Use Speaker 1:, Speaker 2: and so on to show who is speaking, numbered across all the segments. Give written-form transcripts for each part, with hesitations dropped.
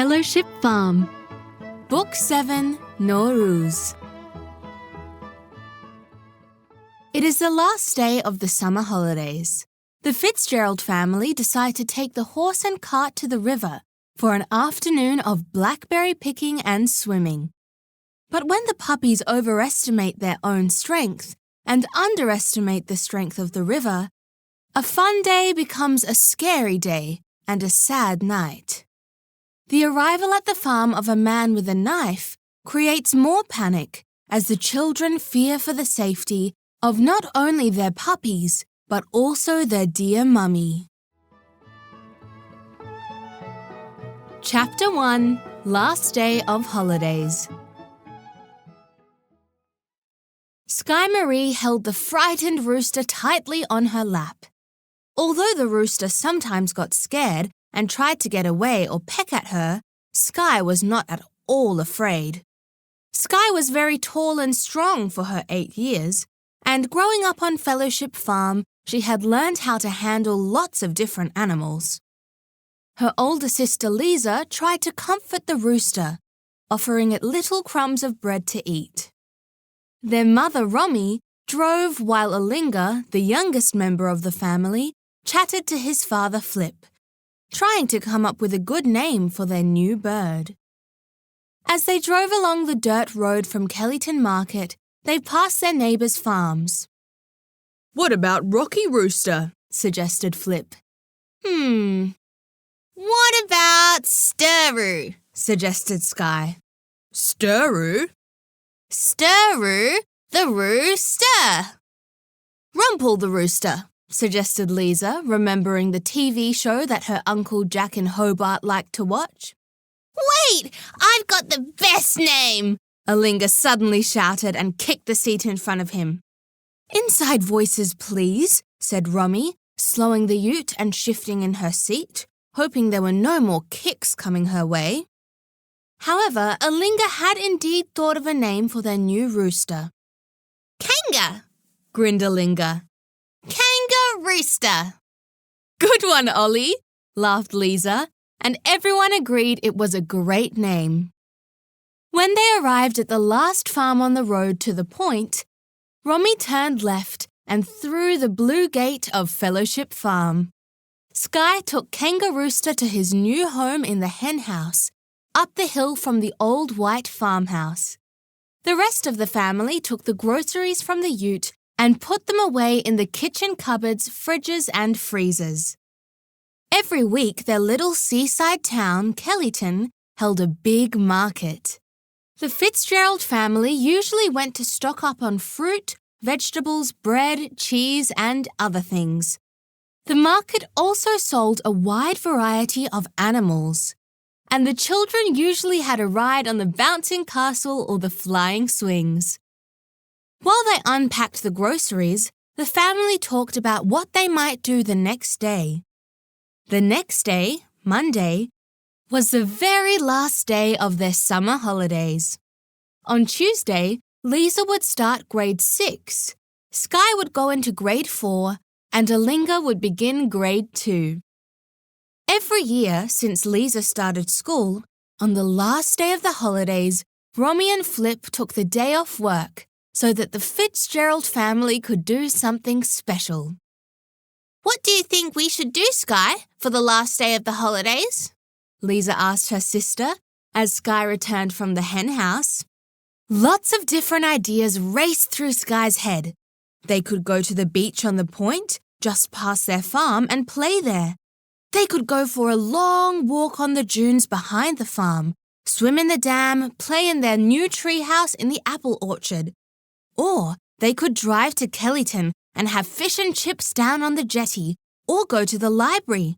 Speaker 1: Fellowship Farm.
Speaker 2: Book 7, Nowruz. It is the last day of the summer holidays. The Fitzgerald family decide to take the horse and cart to the river for an afternoon of blackberry picking and swimming. But when the puppies overestimate their own strength and underestimate the strength of the river, a fun day becomes a scary day and a sad night. The arrival at the farm of a man with a knife creates more panic as the children fear for the safety of not only their puppies, but also their dear mummy. Chapter 1, Last Day of Holidays. Sky Marie held the frightened rooster tightly on her lap. Although the rooster sometimes got scared and tried to get away or peck at her, Sky was not at all afraid. Sky was very tall and strong for her 8 years, and growing up on Fellowship Farm, she had learned how to handle lots of different animals. Her older sister Lisa tried to comfort the rooster, offering it little crumbs of bread to eat. Their mother Rommy drove while Alinga, the youngest member of the family, chatted to his father Flip, trying to come up with a good name for their new bird. As they drove along the dirt road from Kellyton Market, they passed their neighbours' farms.
Speaker 3: "What about Rocky Rooster?"
Speaker 2: suggested Flip. What about Stirroo? Suggested Sky.
Speaker 3: Stirroo?
Speaker 2: Stirroo the rooster. Rumple the rooster, suggested Lisa, remembering the TV show that her Uncle Jack in Hobart liked to watch. Wait, I've got the best name! Alinga suddenly shouted and kicked the seat in front of him. Inside voices, please, said Rommy, slowing the ute and shifting in her seat, hoping there were no more kicks coming her way. However, Alinga had indeed thought of a name for their new rooster. Kanga, grinned Alinga. Kanga Rooster. Good one, Ollie, laughed Lisa, and everyone agreed it was a great name. When they arrived at the last farm on the road to the point, Rommy turned left and through the blue gate of Fellowship Farm. Sky took Kanga Rooster to his new home in the hen house, up the hill from the old white farmhouse. The rest of the family took the groceries from the ute and put them away in the kitchen cupboards, fridges and freezers. Every week, their little seaside town, Kellyton, held a big market. The Fitzgerald family usually went to stock up on fruit, vegetables, bread, cheese and other things. The market also sold a wide variety of animals, and the children usually had a ride on the bouncing castle or the flying swings. While they unpacked the groceries, the family talked about what they might do the next day. The next day, Monday, was the very last day of their summer holidays. On Tuesday, Lisa would start grade 6, Sky would go into grade 4, and Alinga would begin grade 2. Every year since Lisa started school, on the last day of the holidays, Rommy and Flip took the day off work so that the Fitzgerald family could do something special. What do you think we should do, Sky, for the last day of the holidays? Lisa asked her sister as Sky returned from the hen house. Lots of different ideas raced through Sky's head. They could go to the beach on the point, just past their farm, and play there. They could go for a long walk on the dunes behind the farm, swim in the dam, play in their new treehouse in the apple orchard. Or they could drive to Kellyton and have fish and chips down on the jetty, or go to the library.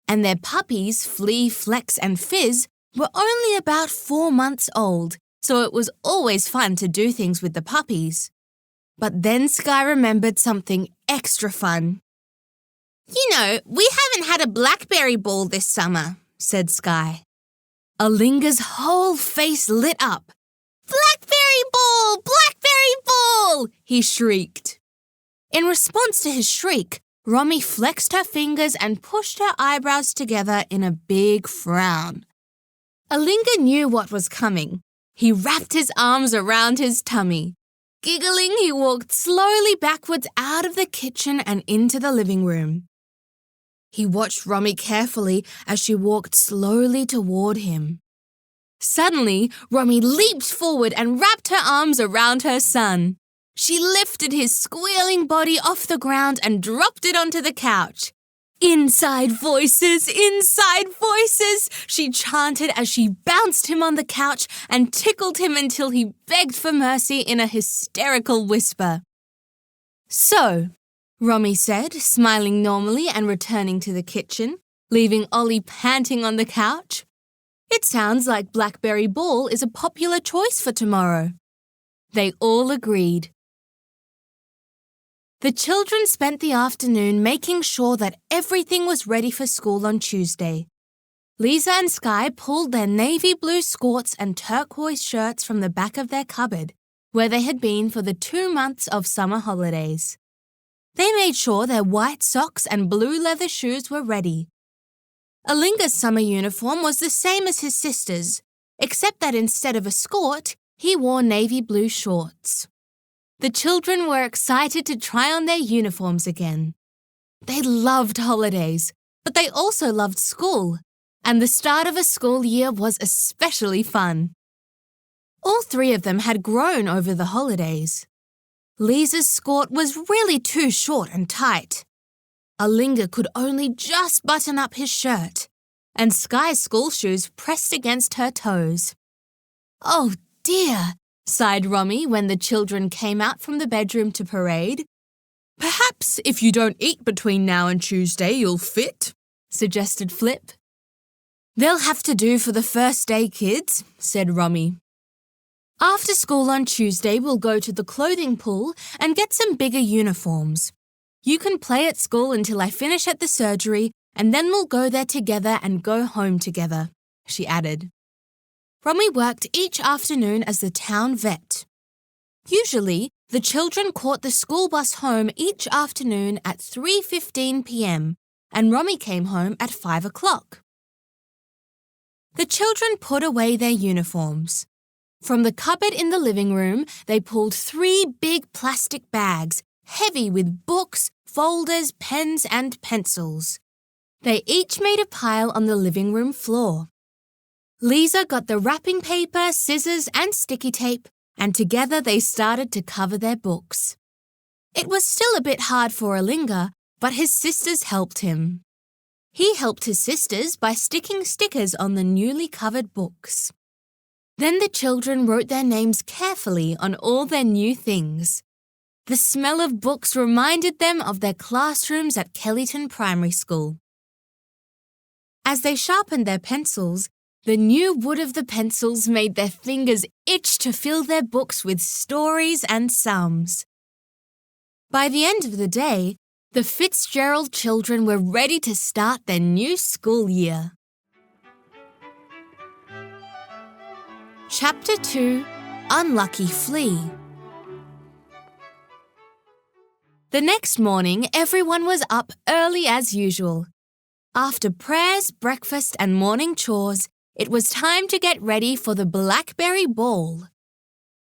Speaker 2: And their puppies, Flea, Flex and Fizz, were only about 4 months old, so it was always fun to do things with the puppies. But then Sky remembered something extra fun. You know, we haven't had a blackberry ball this summer, said Sky. Alinga's whole face lit up. Blackberry ball! Blackberry ball! He shrieked. In response to his shriek, Rommy flexed her fingers and pushed her eyebrows together in a big frown. Alinga knew what was coming. He wrapped his arms around his tummy. Giggling, he walked slowly backwards out of the kitchen and into the living room. He watched Rommy carefully as she walked slowly toward him. Suddenly, Rommy leaped forward and wrapped her arms around her son. She lifted his squealing body off the ground and dropped it onto the couch. Inside voices, she chanted as she bounced him on the couch and tickled him until he begged for mercy in a hysterical whisper. So, Rommy said, smiling normally and returning to the kitchen, leaving Ollie panting on the couch. It sounds like Blackberry ball is a popular choice for tomorrow. They all agreed. The children spent the afternoon making sure that everything was ready for school on Tuesday. Lisa and Sky pulled their navy blue skirts and turquoise shirts from the back of their cupboard, where they had been for the 2 months of summer holidays. They made sure their white socks and blue leather shoes were ready. Alinga's summer uniform was the same as his sister's, except that instead of a skirt, he wore navy blue shorts. The children were excited to try on their uniforms again. They loved holidays, but they also loved school, and the start of a school year was especially fun. All 3 of them had grown over the holidays. Lisa's skirt was really too short and tight. Alinga could only just button up his shirt, and Sky's school shoes pressed against her toes. Oh dear, sighed Rommy when the children came out from the bedroom to parade.
Speaker 3: Perhaps if you don't eat between now and Tuesday, you'll fit,
Speaker 2: suggested Flip. They'll have to do for the first day, kids, said Rommy. After school on Tuesday, we'll go to the clothing pool and get some bigger uniforms. You can play at school until I finish at the surgery, and then we'll go there together and go home together, she added. Rommy worked each afternoon as the town vet. Usually, the children caught the school bus home each afternoon at 3:15 p.m., and Rommy came home at 5 o'clock. The children put away their uniforms. From the cupboard in the living room, they pulled 3 big plastic bags, heavy with books, folders, pens, and pencils. They each made a pile on the living room floor. Lisa got the wrapping paper, scissors, and sticky tape, and together they started to cover their books. It was still a bit hard for Alinga, but his sisters helped him. He helped his sisters by sticking stickers on the newly covered books. Then the children wrote their names carefully on all their new things. The smell of books reminded them of their classrooms at Kellyton Primary School. As they sharpened their pencils, the new wood of the pencils made their fingers itch to fill their books with stories and sums. By the end of the day, the Fitzgerald children were ready to start their new school year. Chapter 2, Unlucky Flea. The next morning, everyone was up early as usual. After prayers, breakfast, and morning chores, it was time to get ready for the Blackberry ball.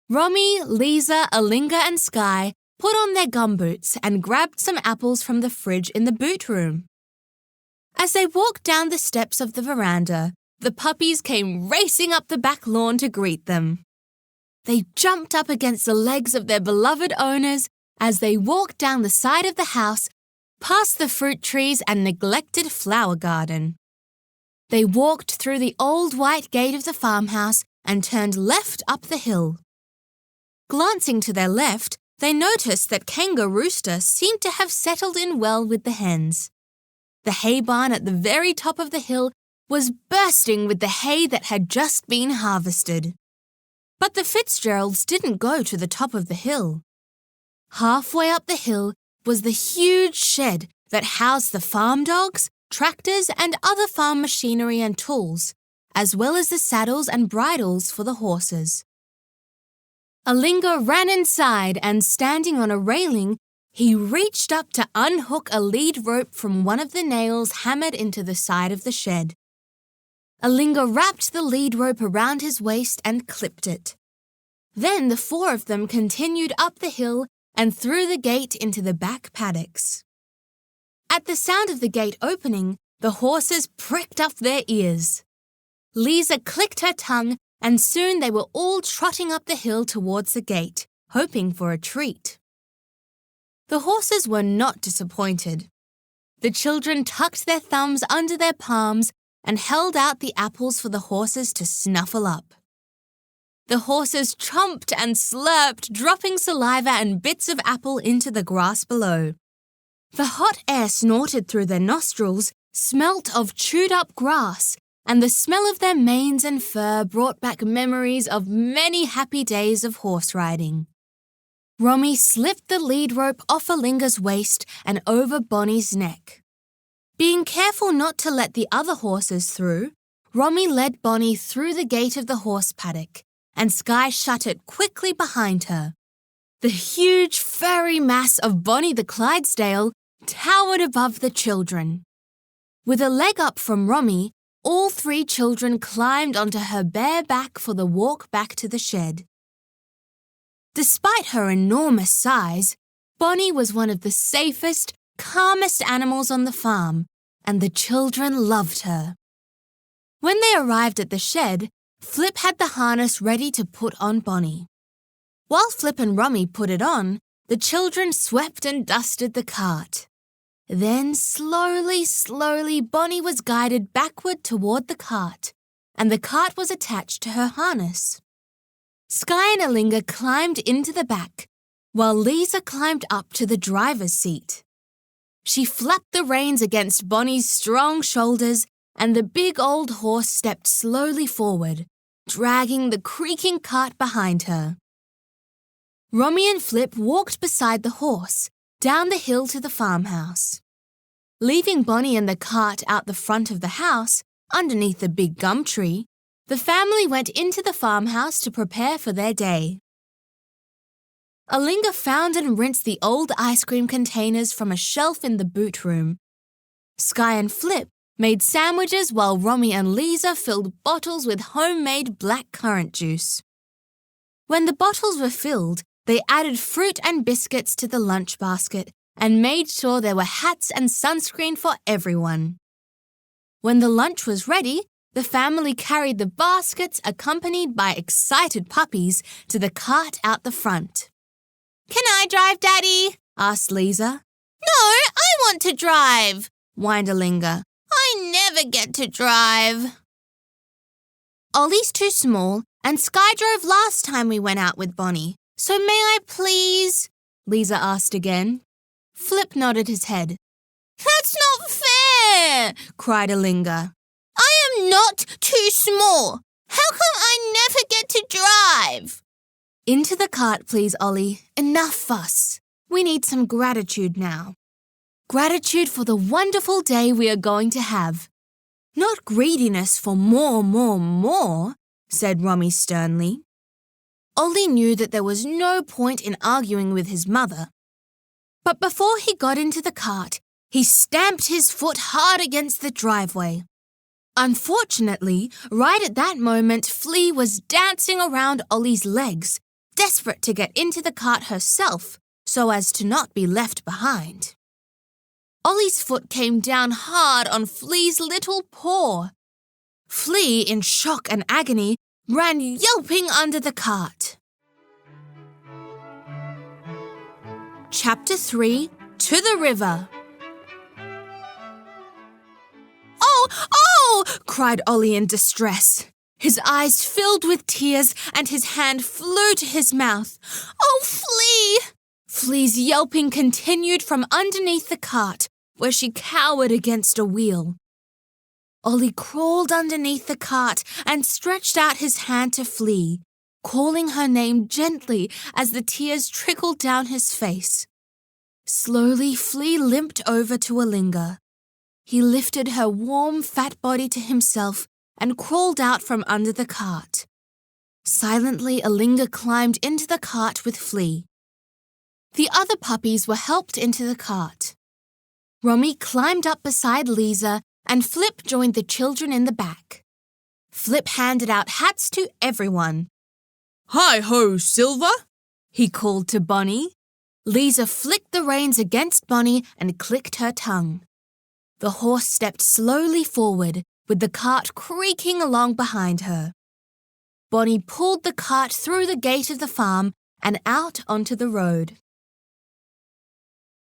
Speaker 2: Rommy, Lisa, Alinga, and Sky put on their gumboots and grabbed some apples from the fridge in the boot room. As they walked down the steps of the veranda, the puppies came racing up the back lawn to greet them. They jumped up against the legs of their beloved owners as they walked down the side of the house, past the fruit trees and neglected flower garden. They walked through the old white gate of the farmhouse and turned left up the hill. Glancing to their left, they noticed that Kangaroo Rooster seemed to have settled in well with the hens. The hay barn at the very top of the hill was bursting with the hay that had just been harvested. But the Fitzgeralds didn't go to the top of the hill. Halfway up the hill was the huge shed that housed the farm dogs, tractors, and other farm machinery and tools, as well as the saddles and bridles for the horses. Alinga ran inside and, standing on a railing, he reached up to unhook a lead rope from one of the nails hammered into the side of the shed. Alinga wrapped the lead rope around his waist and clipped it. Then the four of them continued up the hill and through the gate into the back paddocks. At the sound of the gate opening, the horses pricked up their ears. Liza clicked her tongue, and soon they were all trotting up the hill towards the gate, hoping for a treat. The horses were not disappointed. The children tucked their thumbs under their palms and held out the apples for the horses to snuffle up. The horses chomped and slurped, dropping saliva and bits of apple into the grass below. The hot air snorted through their nostrils, smelt of chewed-up grass, and the smell of their manes and fur brought back memories of many happy days of horse riding. Rommy slipped the lead rope off Alinga's waist and over Bonnie's neck. Being careful not to let the other horses through, Rommy led Bonnie through the gate of the horse paddock, and Skye shut it quickly behind her. The huge furry mass of Bonnie the Clydesdale towered above the children. With a leg up from Rommy, all three children climbed onto her bare back for the walk back to the shed. Despite her enormous size, Bonnie was one of the safest, calmest animals on the farm, and the children loved her. When they arrived at the shed, Flip had the harness ready to put on Bonnie. While Flip and Rommy put it on, the children swept and dusted the cart. Then slowly, Bonnie was guided backward toward the cart, and the cart was attached to her harness. Skye and Alinga climbed into the back, while Liza climbed up to the driver's seat. She flapped the reins against Bonnie's strong shoulders, and the big old horse stepped slowly forward, dragging the creaking cart behind her. Rommy and Flip walked beside the horse, down the hill to the farmhouse. Leaving Bonnie and the cart out the front of the house, underneath the big gum tree, the family went into the farmhouse to prepare for their day. Alinga found and rinsed the old ice cream containers from a shelf in the boot room. Skye and Flip made sandwiches while Rommy and Liza filled bottles with homemade black currant juice. When the bottles were filled, they added fruit and biscuits to the lunch basket and made sure there were hats and sunscreen for everyone. When the lunch was ready, the family carried the baskets accompanied by excited puppies to the cart out the front. "Can I drive, Daddy?" asked Liza. "No, I want to drive," whined Alinga. "I never get to drive." "Ollie's too small, and Skye drove last time we went out with Bonnie. So may I please?" Liza asked again. Flip nodded his head. "That's not fair," cried Alinga. "I am not too small. How come I never get to drive?" "Into the cart, please, Ollie. Enough fuss. We need some gratitude now. Gratitude for the wonderful day we are going to have. Not greediness for more, said Rommy sternly. Ollie knew that there was no point in arguing with his mother. But before he got into the cart, he stamped his foot hard against the driveway. Unfortunately, right at that moment, Flea was dancing around Ollie's legs, desperate to get into the cart herself, so as to not be left behind. Ollie's foot came down hard on Flea's little paw. Flea, in shock and agony, ran yelping under the cart. Chapter 3, To the River. Oh! Cried Ollie in distress. His eyes filled with tears and his hand flew to his mouth. Oh, Flea! Flea's yelping continued from underneath the cart, where she cowered against a wheel. Ollie crawled underneath the cart and stretched out his hand to Flea, calling her name gently as the tears trickled down his face. Slowly, Flea limped over to Alinga. He lifted her warm, fat body to himself and crawled out from under the cart. Silently, Alinga climbed into the cart with Flea. The other puppies were helped into the cart. Rommy climbed up beside Liza and Flip joined the children in the back. Flip handed out hats to everyone.
Speaker 3: Hi-ho, Silver!
Speaker 2: He called to Bonnie. Lisa flicked the reins against Bonnie and clicked her tongue. The horse stepped slowly forward, with the cart creaking along behind her. Bonnie pulled the cart through the gate of the farm and out onto the road.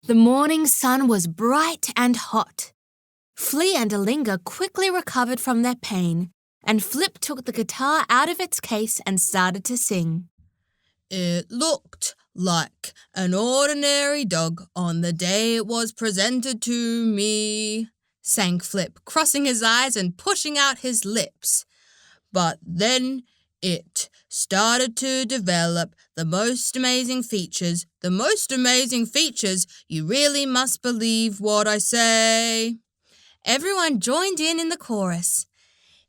Speaker 2: The morning sun was bright and hot. Flea and Alinga quickly recovered from their pain, and Flip took the guitar out of its case and started to sing.
Speaker 3: It looked like an ordinary dog on the day it was presented to me, sang Flip, crossing his eyes and pushing out his lips. But then it started to develop the most amazing features. You really must believe what I say.
Speaker 2: Everyone joined in the chorus.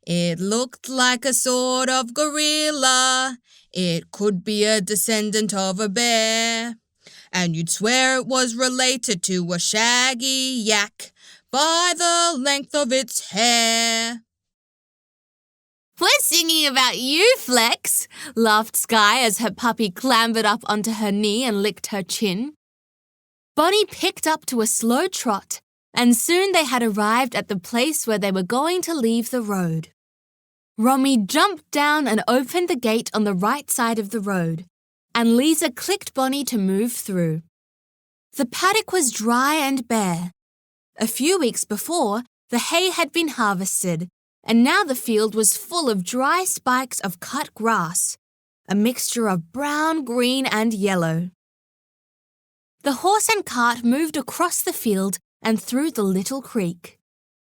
Speaker 3: It looked like a sort of gorilla. It could be a descendant of a bear. And you'd swear it was related to a shaggy yak by the length of its hair.
Speaker 2: We're singing about you, Flex, laughed Sky as her puppy clambered up onto her knee and licked her chin. Bonnie picked up to a slow trot, and soon they had arrived at the place where they were going to leave the road. Rommy jumped down and opened the gate on the right side of the road, and Lisa clicked Bonnie to move through. The paddock was dry and bare. A few weeks before, the hay had been harvested, and now the field was full of dry spikes of cut grass, a mixture of brown, green, and yellow. The horse and cart moved across the field and through the little creek.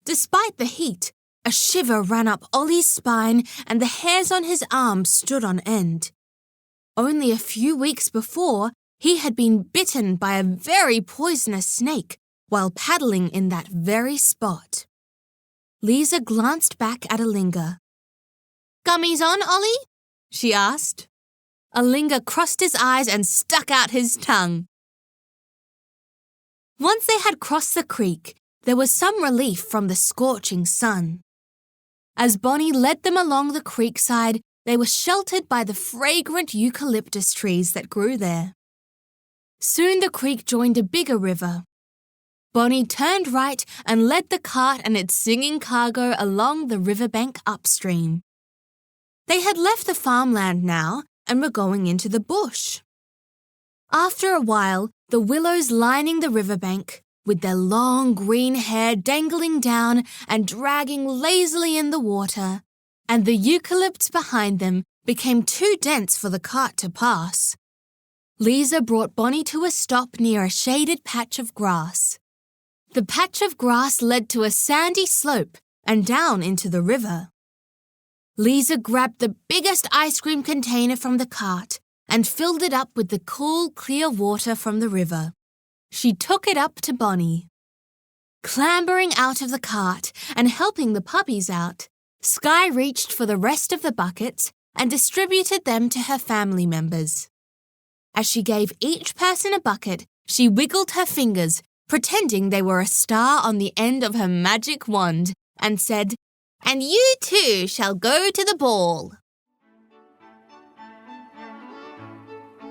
Speaker 2: Despite the heat, a shiver ran up Ollie's spine and the hairs on his arms stood on end. Only a few weeks before, he had been bitten by a very poisonous snake while paddling in that very spot. Lisa glanced back at Alinga. "Gummies on, Ollie?" she asked. Alinga crossed his eyes and stuck out his tongue. Once they had crossed the creek, there was some relief from the scorching sun. As Bonnie led them along the creekside, they were sheltered by the fragrant eucalyptus trees that grew there. Soon the creek joined a bigger river. Bonnie turned right and led the cart and its singing cargo along the riverbank upstream. They had left the farmland now and were going into the bush. After a while, the willows lining the riverbank, with their long green hair dangling down and dragging lazily in the water, and the eucalypts behind them became too dense for the cart to pass. Lisa brought Bonnie to a stop near a shaded patch of grass. The patch of grass led to a sandy slope and down into the river. Lisa grabbed the biggest ice cream container from the cart and filled it up with the cool, clear water from the river. She took it up to Bonnie. Clambering out of the cart and helping the puppies out, Sky reached for the rest of the buckets and distributed them to her family members. As she gave each person a bucket, she wiggled her fingers, pretending they were a star on the end of her magic wand, and said, "And you too shall go to the ball."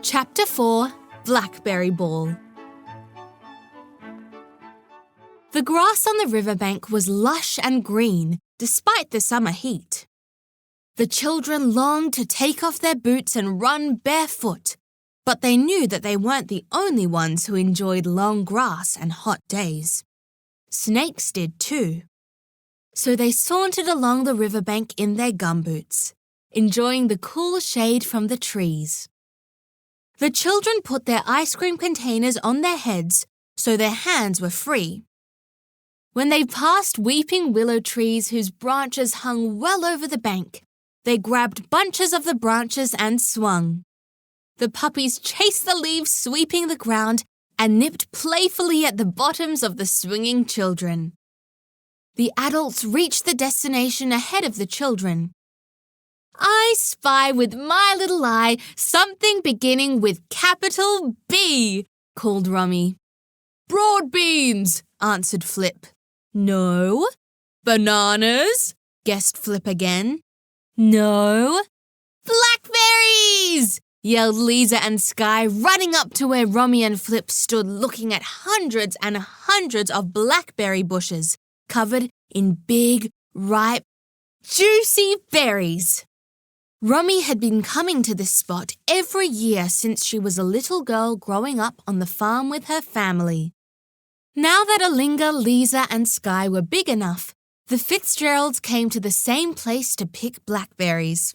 Speaker 2: Chapter 4, Blackberry Ball. The grass on the riverbank was lush and green, despite the summer heat. The children longed to take off their boots and run barefoot, but they knew that they weren't the only ones who enjoyed long grass and hot days. Snakes did too. So they sauntered along the riverbank in their gumboots, enjoying the cool shade from the trees. The children put their ice cream containers on their heads so their hands were free. When they passed weeping willow trees whose branches hung well over the bank, they grabbed bunches of the branches and swung. The puppies chased the leaves sweeping the ground and nipped playfully at the bottoms of the swinging children. The adults reached the destination ahead of the children. "I spy with my little eye something beginning with capital B," called Rommy.
Speaker 3: "Broad beans," answered Flip.
Speaker 2: "No."
Speaker 3: "Bananas,"
Speaker 2: guessed Flip again. No. Blackberries! Yelled Lisa and Sky, running up to where Rommy and Flip stood looking at hundreds and hundreds of blackberry bushes covered in big, ripe, juicy berries. Rommy had been coming to this spot every year since she was a little girl growing up on the farm with her family. Now that Alinga, Lisa and Sky were big enough, the Fitzgeralds came to the same place to pick blackberries.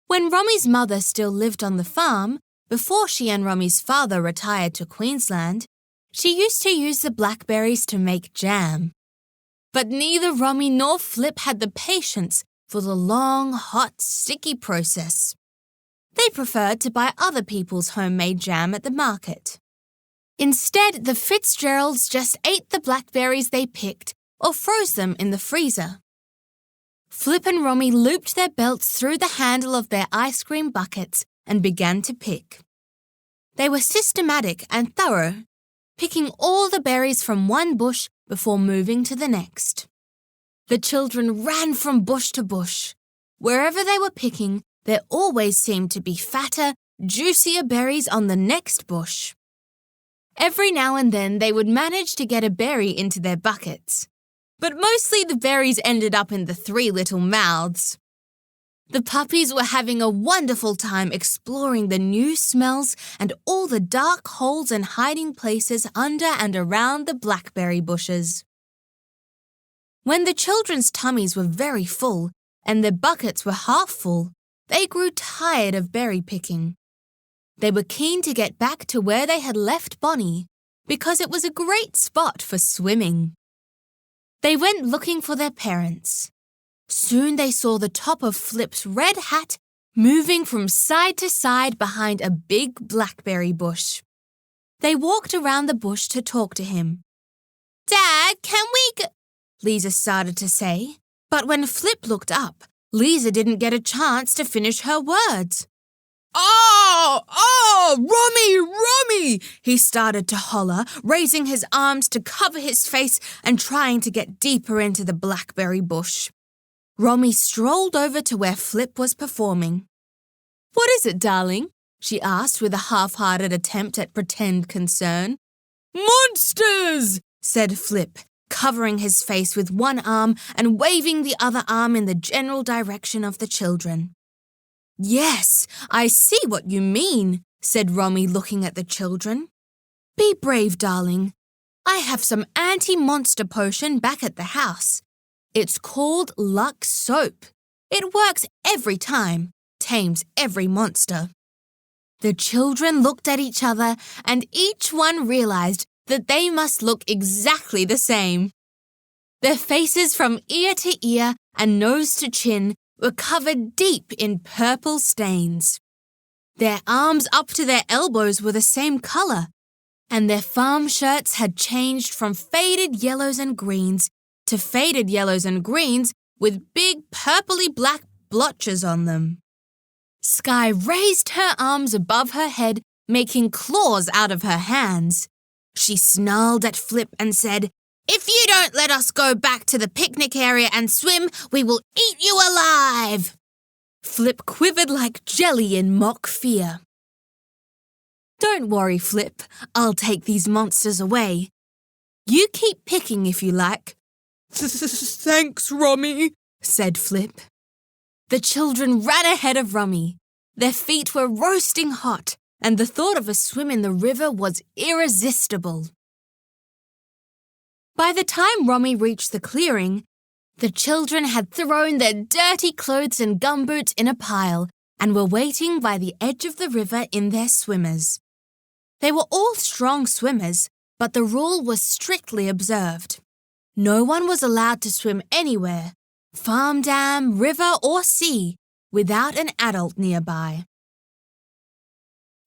Speaker 2: When Rommy's mother still lived on the farm, before she and Rommy's father retired to Queensland, she used to use the blackberries to make jam. But neither Rommy nor Flip had the patience for the long, hot, sticky process. They preferred to buy other people's homemade jam at the market. Instead, the Fitzgeralds just ate the blackberries they picked or froze them in the freezer. Flip and Rommy looped their belts through the handle of their ice cream buckets and began to pick. They were systematic and thorough, picking all the berries from one bush before moving to the next. The children ran from bush to bush. Wherever they were picking, there always seemed to be fatter, juicier berries on the next bush. Every now and then they would manage to get a berry into their buckets, but mostly the berries ended up in the three little mouths. The puppies were having a wonderful time exploring the new smells and all the dark holes and hiding places under and around the blackberry bushes. When the children's tummies were very full and their buckets were half full, they grew tired of berry picking. They were keen to get back to where they had left Bonnie because it was a great spot for swimming. They went looking for their parents. Soon they saw the top of Flip's red hat moving from side to side behind a big blackberry bush. They walked around the bush to talk to him. "Dad, can we go?" Lisa started to say, but when Flip looked up, Lisa didn't get a chance to finish her words. Rommy! He started to holler, raising his arms to cover his face and trying to get deeper into the blackberry bush. Rommy strolled over to where Flip was performing. "What is it, darling?" she asked with a half-hearted attempt at pretend concern. "Monsters!" said Flip, covering his face with one arm and waving the other arm in the general direction of the children. "Yes, I see what you mean," said Rommy, looking at the children. "Be brave, darling. I have some anti-monster potion back at the house. It's called Luck Soap. It works every time, tames every monster." The children looked at each other and each one realized that they must look exactly the same. Their faces from ear to ear and nose to chin were covered deep in purple stains. Their arms up to their elbows were the same color, and their farm shirts had changed from faded yellows and greens to faded yellows and greens with big purpley black blotches on them. Sky raised her arms above her head, making claws out of her hands. She snarled at Flip and said, "If you don't let us go back to the picnic area and swim, we will eat you alive!" Flip quivered like jelly in mock fear. "Don't worry, Flip. I'll take these monsters away. You keep picking if you like." "Thanks, Rommy," said Flip. The children ran ahead of Rommy. Their feet were roasting hot, and the thought of a swim in the river was irresistible. By the time Rommy reached the clearing, the children had thrown their dirty clothes and gumboots in a pile and were waiting by the edge of the river in their swimmers. They were all strong swimmers, but the rule was strictly observed. No one was allowed to swim anywhere, farm dam, river or sea, without an adult nearby.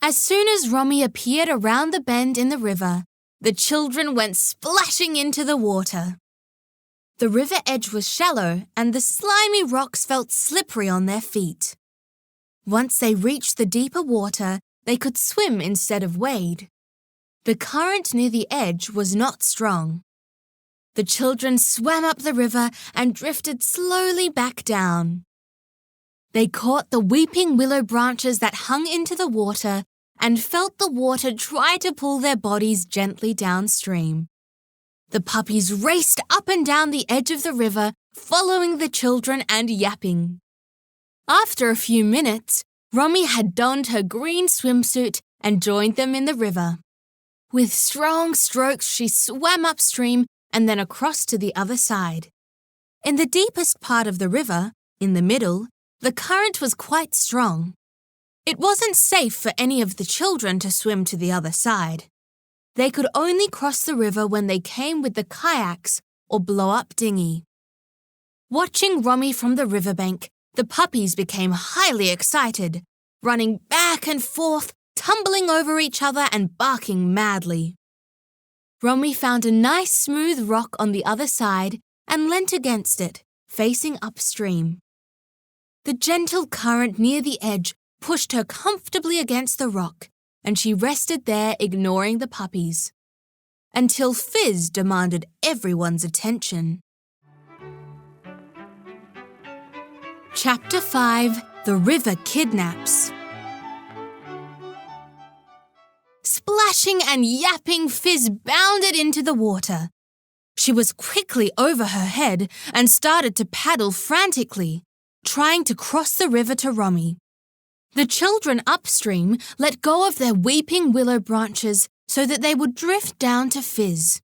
Speaker 2: As soon as Rommy appeared around the bend in the river, the children went splashing into the water. The river edge was shallow and the slimy rocks felt slippery on their feet. Once they reached the deeper water, they could swim instead of wade. The current near the edge was not strong. The children swam up the river and drifted slowly back down. They caught the weeping willow branches that hung into the water and felt the water try to pull their bodies gently downstream. The puppies raced up and down the edge of the river, following the children and yapping. After a few minutes, Rommy had donned her green swimsuit and joined them in the river. With strong strokes, she swam upstream and then across to the other side. In the deepest part of the river, in the middle, the current was quite strong. It wasn't safe for any of the children to swim to the other side. They could only cross the river when they came with the kayaks or blow-up dinghy. Watching Rommy from the riverbank, the puppies became highly excited, running back and forth, tumbling over each other and barking madly. Rommy found a nice smooth rock on the other side and leant against it, facing upstream. The gentle current near the edge pushed her comfortably against the rock, and she rested there ignoring the puppies. Until Fizz demanded everyone's attention. Chapter 5: The River Kidnaps. Splashing and yapping, Fizz bounded into the water. She was quickly over her head and started to paddle frantically, trying to cross the river to Rommy. The children upstream let go of their weeping willow branches so that they would drift down to Fizz.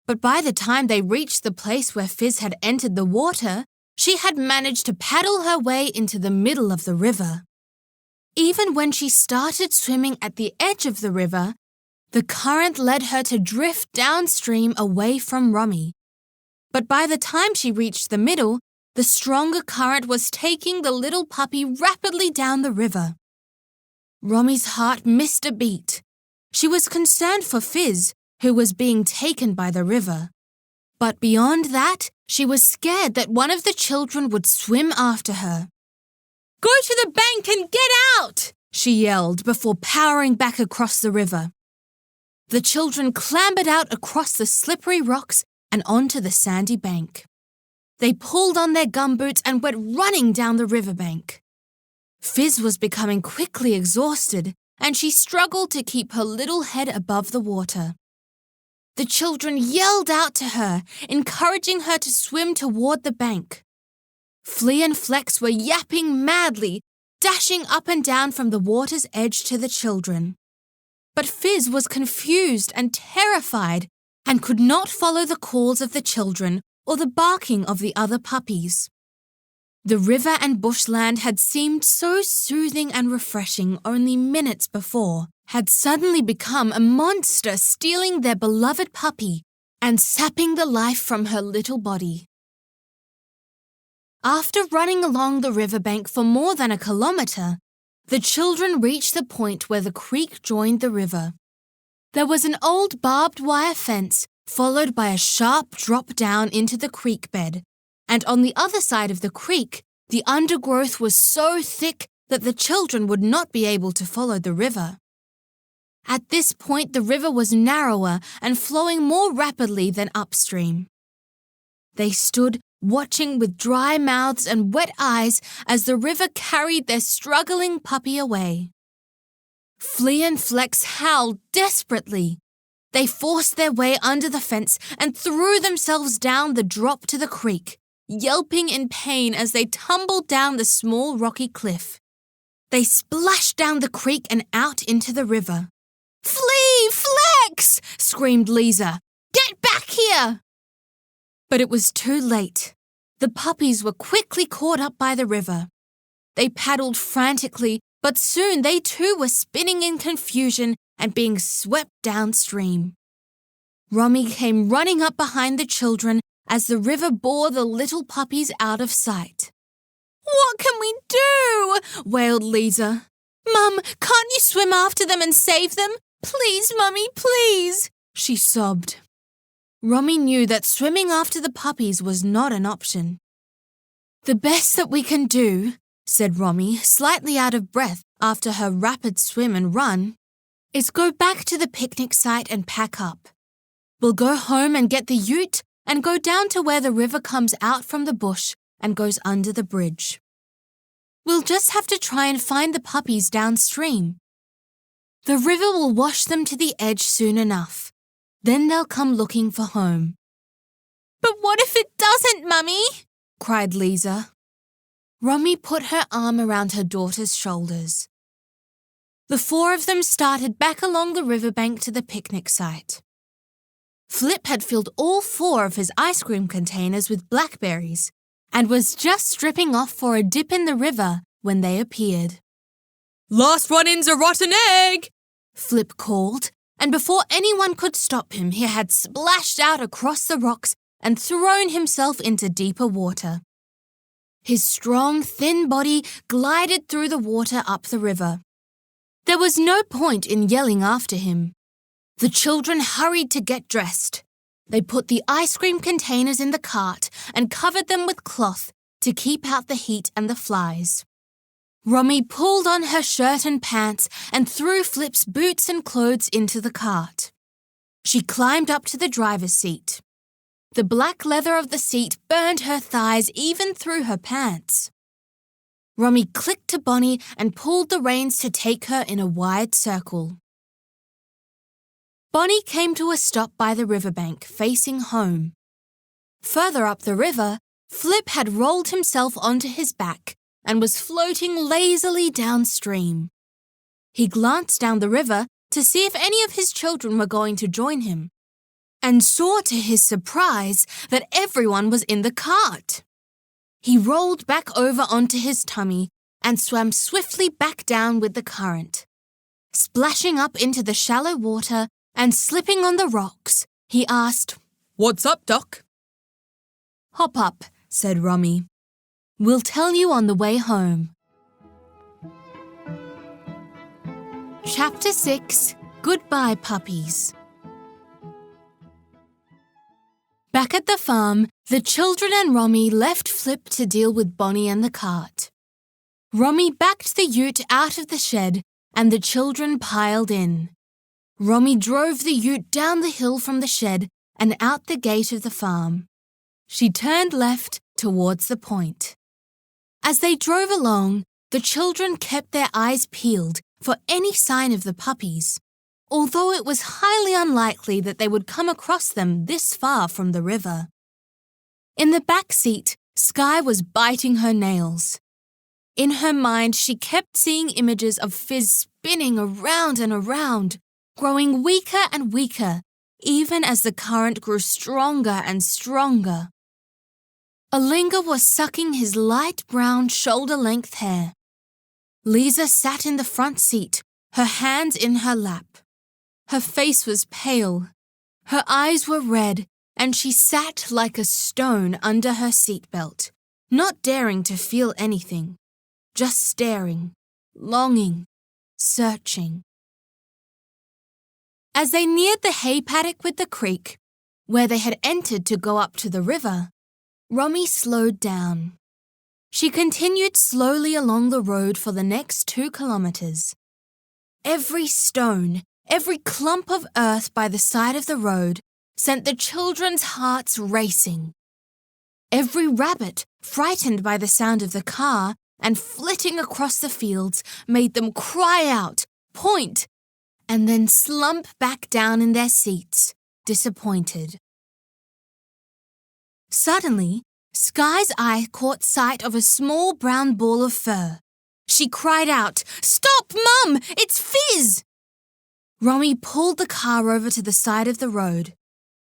Speaker 2: But by the time they reached the place where Fizz had entered the water, she had managed to paddle her way into the middle of the river. Even when she started swimming at the edge of the river, the current led her to drift downstream away from Rommy. But by the time she reached the middle, the stronger current was taking the little puppy rapidly down the river. Rommy's heart missed a beat. She was concerned for Fizz, who was being taken by the river. But beyond that, she was scared that one of the children would swim after her. "Go to the bank and get out!" she yelled before powering back across the river. The children clambered out across the slippery rocks and onto the sandy bank. They pulled on their gumboots and went running down the riverbank. Fizz was becoming quickly exhausted, and she struggled to keep her little head above the water. The children yelled out to her, encouraging her to swim toward the bank. Flea and Flex were yapping madly, dashing up and down from the water's edge to the children. But Fizz was confused and terrified and could not follow the calls of the children or the barking of the other puppies. The river and bushland had seemed so soothing and refreshing only minutes before, had suddenly become a monster stealing their beloved puppy and sapping the life from her little body. After running along the riverbank for more than a kilometre, the children reached the point where the creek joined the river. There was an old barbed wire fence followed by a sharp drop down into the creek bed, and on the other side of the creek, the undergrowth was so thick that the children would not be able to follow the river. At this point, the river was narrower and flowing more rapidly than upstream. They stood watching with dry mouths and wet eyes as the river carried their struggling puppy away. Flea and Flex howled desperately. They forced their way under the fence and threw themselves down the drop to the creek, yelping in pain as they tumbled down the small rocky cliff. They splashed down the creek and out into the river. "Flea! Flex!" screamed Lisa. "Get back here!" But it was too late. The puppies were quickly caught up by the river. They paddled frantically, but soon they too were spinning in confusion and being swept downstream. Rommy came running up behind the children as the river bore the little puppies out of sight. "What can we do?" wailed Lisa. "Mum, can't you swim after them and save them? Please, Mummy, please," she sobbed. Rommy knew that swimming after the puppies was not an option. "The best that we can do," said Rommy, slightly out of breath after her rapid swim and run, "is go back to the picnic site and pack up. We'll go home and get the ute and go down to where the river comes out from the bush and goes under the bridge. We'll just have to try and find the puppies downstream. The river will wash them to the edge soon enough. Then they'll come looking for home." "But what if it doesn't, Mummy?" cried Lisa. Rommy put her arm around her daughter's shoulders. The four of them started back along the riverbank to the picnic site. Flip had filled all 4 of his ice cream containers with blackberries and was just stripping off for a dip in the river when they appeared.
Speaker 3: "Last one in's a rotten egg!"
Speaker 2: Flip called, and before anyone could stop him, he had splashed out across the rocks and thrown himself into deeper water. His strong, thin body glided through the water up the river. There was no point in yelling after him. The children hurried to get dressed. They put the ice cream containers in the cart and covered them with cloth to keep out the heat and the flies. Rommy pulled on her shirt and pants and threw Flip's boots and clothes into the cart. She climbed up to the driver's seat. The black leather of the seat burned her thighs even through her pants. Rommy clicked to Bonnie and pulled the reins to take her in a wide circle. Bonnie came to a stop by the riverbank, facing home. Further up the river, Flip had rolled himself onto his back and was floating lazily downstream. He glanced down the river to see if any of his children were going to join him, and saw to his surprise that everyone was in the cart. He rolled back over onto his tummy and swam swiftly back down with the current. Splashing up into the shallow water and slipping on the rocks, he asked,
Speaker 3: "What's up, Doc?"
Speaker 2: "Hop up," said Rommy. "We'll tell you on the way home." Chapter 6, Goodbye Puppies. Back at the farm, the children and Rommy left Flip to deal with Bonnie and the cart. Rommy backed the ute out of the shed and the children piled in. Rommy drove the ute down the hill from the shed and out the gate of the farm. She turned left towards the point. As they drove along, the children kept their eyes peeled for any sign of the puppies, although it was highly unlikely that they would come across them this far from the river. In the back seat, Skye was biting her nails. In her mind, she kept seeing images of Fizz spinning around and around, growing weaker and weaker, even as the current grew stronger and stronger. Alinga was sucking his light brown shoulder-length hair. Lisa sat in the front seat, her hands in her lap. Her face was pale. Her eyes were red, and she sat like a stone under her seatbelt, not daring to feel anything, just staring, longing, searching. As they neared the hay paddock with the creek, where they had entered to go up to the river, Rommy slowed down. She continued slowly along the road for the next 2 kilometers. Every stone, every clump of earth by the side of the road sent the children's hearts racing. Every rabbit, frightened by the sound of the car and flitting across the fields, made them cry out, point, and then slump back down in their seats, disappointed. Suddenly, Skye's eye caught sight of a small brown ball of fur. She cried out, "Stop, Mum! It's Fizz!" Rommy pulled the car over to the side of the road.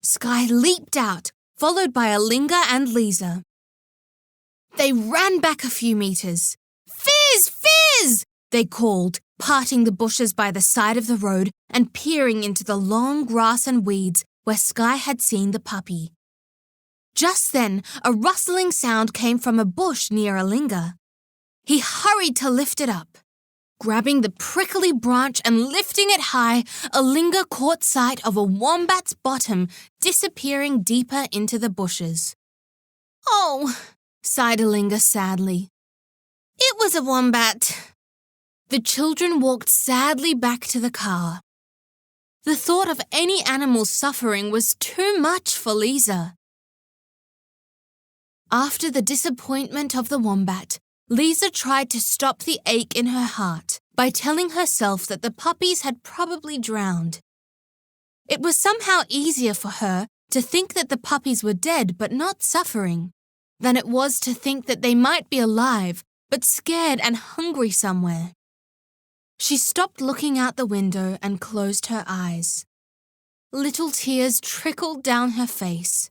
Speaker 2: Skye leaped out, followed by Alinga and Lisa. They ran back a few meters. "Fizz! Fizz!" they called, parting the bushes by the side of the road and peering into the long grass and weeds where Skye had seen the puppy. Just then, a rustling sound came from a bush near Alinga. He hurried to lift it up. Grabbing the prickly branch and lifting it high, Alinga caught sight of a wombat's bottom disappearing deeper into the bushes. "Oh," sighed Alinga sadly. "It was a wombat." The children walked sadly back to the car. The thought of any animal suffering was too much for Lisa. After the disappointment of the wombat, Lisa tried to stop the ache in her heart by telling herself that the puppies had probably drowned. It was somehow easier for her to think that the puppies were dead but not suffering, than it was to think that they might be alive but scared and hungry somewhere. She stopped looking out the window and closed her eyes. Little tears trickled down her face.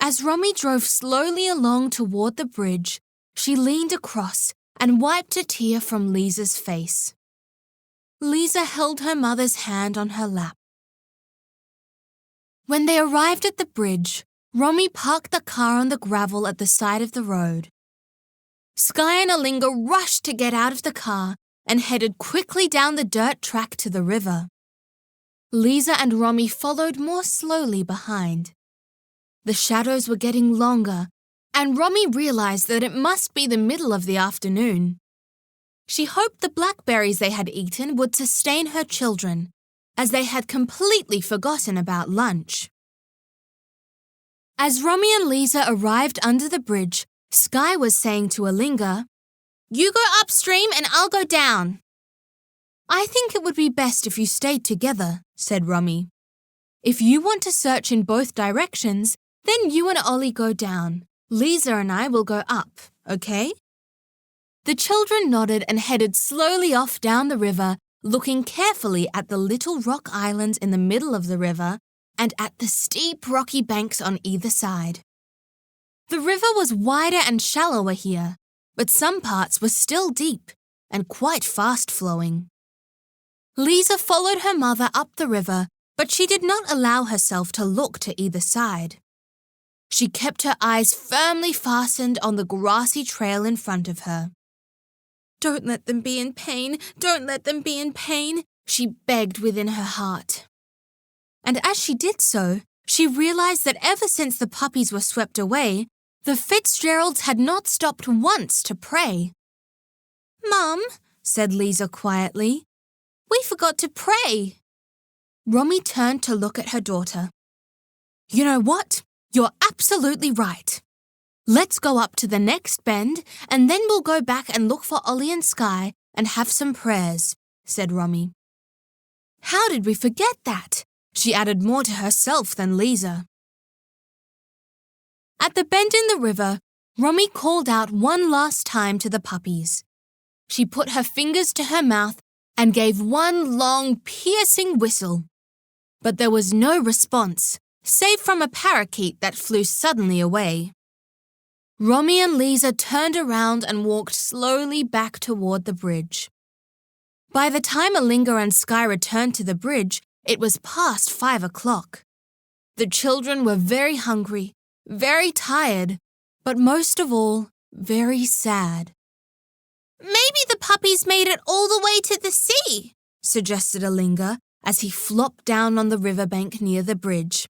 Speaker 2: As Rommy drove slowly along toward the bridge, she leaned across and wiped a tear from Lisa's face. Lisa held her mother's hand on her lap. When they arrived at the bridge, Rommy parked the car on the gravel at the side of the road. Sky and Alinga rushed to get out of the car and headed quickly down the dirt track to the river. Lisa and Rommy followed more slowly behind. The shadows were getting longer, and Rommy realized that it must be the middle of the afternoon. She hoped the blackberries they had eaten would sustain her children, as they had completely forgotten about lunch. As Rommy and Lisa arrived under the bridge, Sky was saying to Alinga, "You go upstream and I'll go down." "I think it would be best if you stayed together," said Rommy. "If you want to search in both directions, then you and Ollie go down. Lisa and I will go up, okay?" The children nodded and headed slowly off down the river, looking carefully at the little rock islands in the middle of the river and at the steep rocky banks on either side. The river was wider and shallower here, but some parts were still deep and quite fast-flowing. Lisa followed her mother up the river, but she did not allow herself to look to either side. She kept her eyes firmly fastened on the grassy trail in front of her. "Don't let them be in pain, don't let them be in pain," she begged within her heart. And as she did so, she realized that ever since the puppies were swept away, the Fitzgeralds had not stopped once to pray. "Mum," said Lisa quietly, "we forgot to pray." Rommy turned to look at her daughter. "You know what? You're absolutely right. Let's go up to the next bend and then we'll go back and look for Ollie and Sky and have some prayers," said Rommy. How did we forget that? She added more to herself than Lisa. At the bend in the river, Rommy called out one last time to the puppies. She put her fingers to her mouth and gave one long, piercing whistle. But there was no response, save from a parakeet that flew suddenly away. Rommy and Lisa turned around and walked slowly back toward the bridge. By the time Alinga and Sky returned to the bridge, it was past 5 o'clock. The children were very hungry, very tired, but most of all, very sad. "Maybe the puppies made it all the way to the sea," suggested Alinga as he flopped down on the riverbank near the bridge.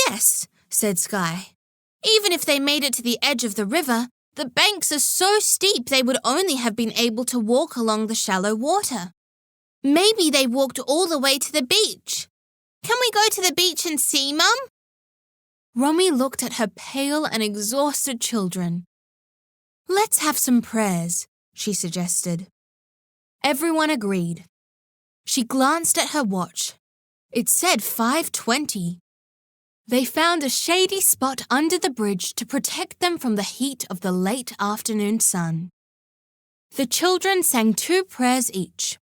Speaker 2: "Yes," said Sky. "Even if they made it to the edge of the river, the banks are so steep they would only have been able to walk along the shallow water. Maybe they walked all the way to the beach. Can we go to the beach and see, Mum?" Rommy looked at her pale and exhausted children. "Let's have some prayers," she suggested. Everyone agreed. She glanced at her watch. It said 5:20. They found a shady spot under the bridge to protect them from the heat of the late afternoon sun. The children sang 2 prayers each.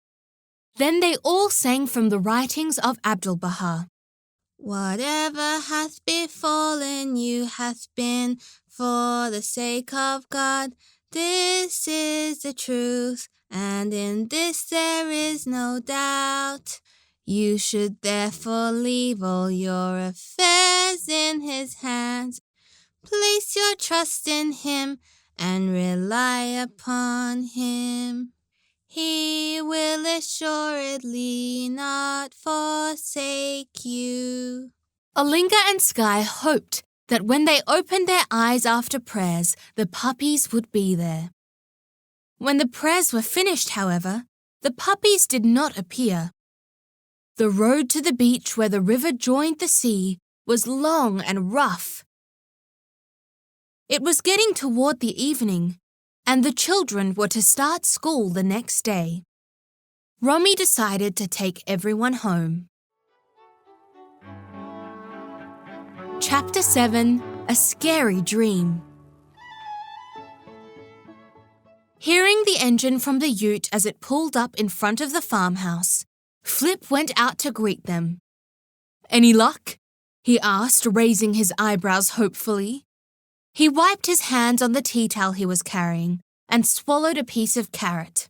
Speaker 2: Then they all sang from the writings of Abdu'l-Baha. "Whatever hath befallen you hath been for the sake of God. This is the truth, and in this there is no doubt. You should therefore leave all your affairs in His hands. Place your trust in Him and rely upon Him. He will assuredly not forsake you." Alinga and Sky hoped that when they opened their eyes after prayers, the puppies would be there. When the prayers were finished, however, the puppies did not appear. The road to the beach where the river joined the sea was long and rough. It was getting toward the evening, and the children were to start school the next day. Rommy decided to take everyone home. Chapter 7: A Scary Dream. Hearing the engine from the ute as it pulled up in front of the farmhouse, Flip went out to greet them. "Any luck?" he asked, raising his eyebrows hopefully. He wiped his hands on the tea towel he was carrying and swallowed a piece of carrot.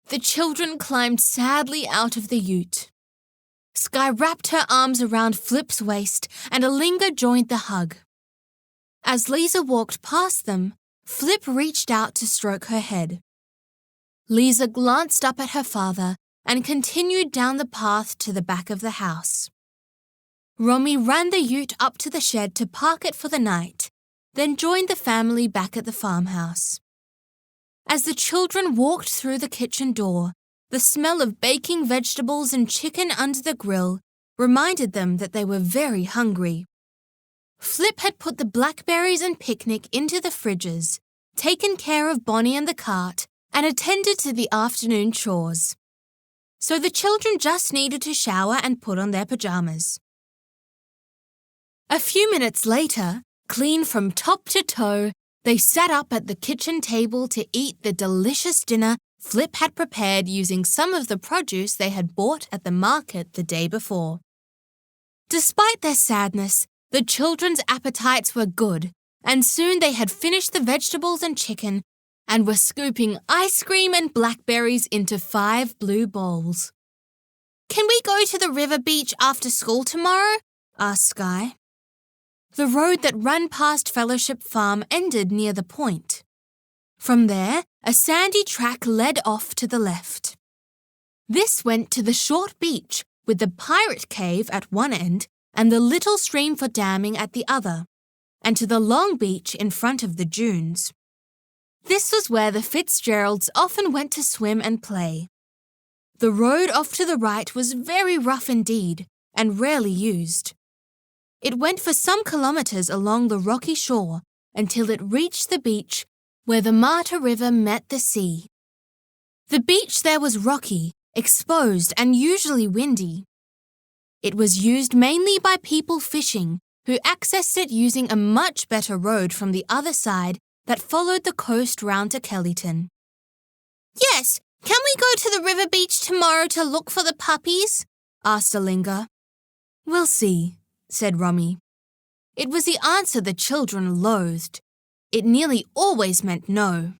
Speaker 2: The children climbed sadly out of the ute. Skye wrapped her arms around Flip's waist and Alinga joined the hug. As Lisa walked past them, Flip reached out to stroke her head. Lisa glanced up at her father and continued down the path to the back of the house. Rommy ran the ute up to the shed to park it for the night, then joined the family back at the farmhouse. As the children walked through the kitchen door, the smell of baking vegetables and chicken under the grill reminded them that they were very hungry. Flip had put the blackberries and picnic into the fridges, taken care of Bonnie and the cart, and attended to the afternoon chores. So the children just needed to shower and put on their pajamas. A few minutes later, clean from top to toe, they sat up at the kitchen table to eat the delicious dinner Flip had prepared using some of the produce they had bought at the market the day before. Despite their sadness, the children's appetites were good, and soon they had finished the vegetables and chicken and were scooping ice cream and blackberries into 5 blue bowls. "Can we go to the river beach after school tomorrow?" asked Skye. The road that ran past Fellowship Farm ended near the point. From there, a sandy track led off to the left. This went to the short beach with the pirate cave at one end and the little stream for damming at the other, and to the long beach in front of the dunes. This was where the Fitzgeralds often went to swim and play. The road off to the right was very rough indeed and rarely used. It went for some kilometres along the rocky shore until it reached the beach where the Marta River met the sea. The beach there was rocky, exposed and usually windy. It was used mainly by people fishing who accessed it using a much better road from the other side that followed the coast round to Kellyton. "Yes, can we go to the river beach tomorrow to look for the puppies?" asked Alinga. "We'll see," said Rommy. It was the answer the children loathed. It nearly always meant no.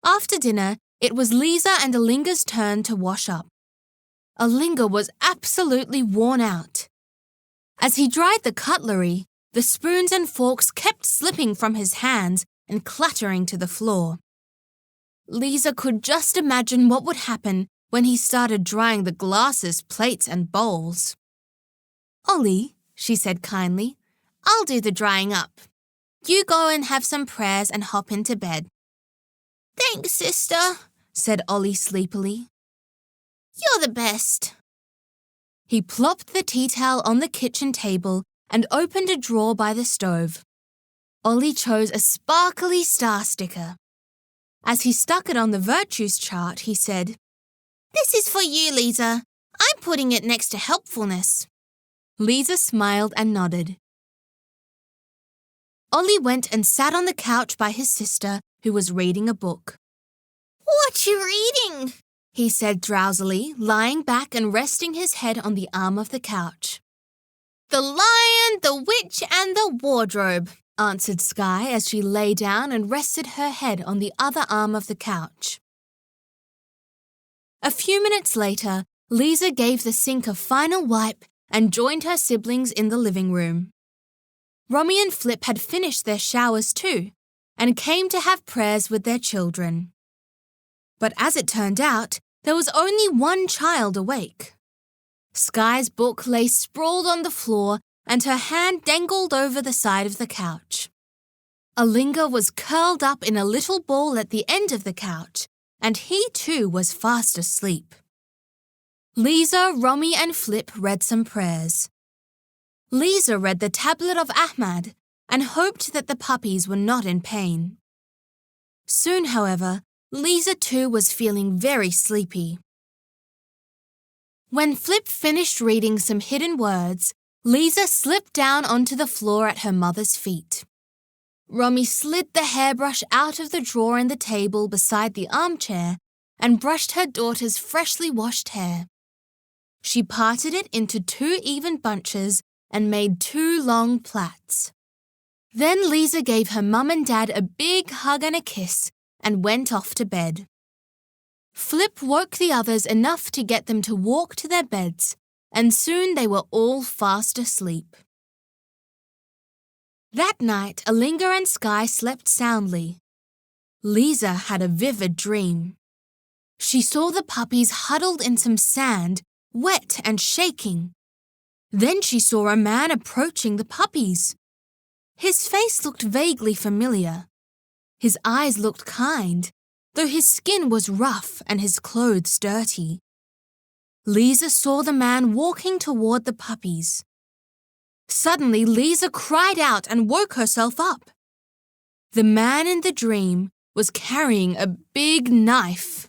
Speaker 2: After dinner, it was Lisa and Alinga's turn to wash up. Alinga was absolutely worn out. As he dried the cutlery, the spoons and forks kept slipping from his hands and clattering to the floor. Lisa could just imagine what would happen when he started drying the glasses, plates and bowls. "Ollie," she said kindly, "I'll do the drying up. You go and have some prayers and hop into bed." "Thanks, sister," said Ollie sleepily. "You're the best." He plopped the tea towel on the kitchen table and opened a drawer by the stove. Ollie chose a sparkly star sticker. As he stuck it on the virtues chart, he said, "This is for you, Lisa. I'm putting it next to helpfulness." Lisa smiled and nodded. Ollie went and sat on the couch by his sister, who was reading a book. "What you reading?" he said drowsily, lying back and resting his head on the arm of the couch. "The Lion, the Witch and the Wardrobe," answered Skye as she lay down and rested her head on the other arm of the couch. A few minutes later, Lisa gave the sink a final wipe and joined her siblings in the living room. Rommy and Flip had finished their showers too and came to have prayers with their children. But as it turned out, there was only one child awake. Skye's book lay sprawled on the floor and her hand dangled over the side of the couch. Alinga was curled up in a little ball at the end of the couch, and he too was fast asleep. Lisa, Rommy and Flip read some prayers. Lisa read the Tablet of Ahmad, and hoped that the puppies were not in pain. Soon, however, Lisa too was feeling very sleepy. When Flip finished reading some hidden words, Lisa slipped down onto the floor at her mother's feet. Rommy slid the hairbrush out of the drawer in the table beside the armchair and brushed her daughter's freshly washed hair. She parted it into 2 even bunches and made 2 long plaits. Then Lisa gave her mum and dad a big hug and a kiss and went off to bed. Flip woke the others enough to get them to walk to their beds, and soon they were all fast asleep. That night, Alinga and Sky slept soundly. Lisa had a vivid dream. She saw the puppies huddled in some sand, wet and shaking. Then she saw a man approaching the puppies. His face looked vaguely familiar. His eyes looked kind, though his skin was rough and his clothes dirty. Lisa saw the man walking toward the puppies. Suddenly, Lisa cried out and woke herself up. The man in the dream was carrying a big knife.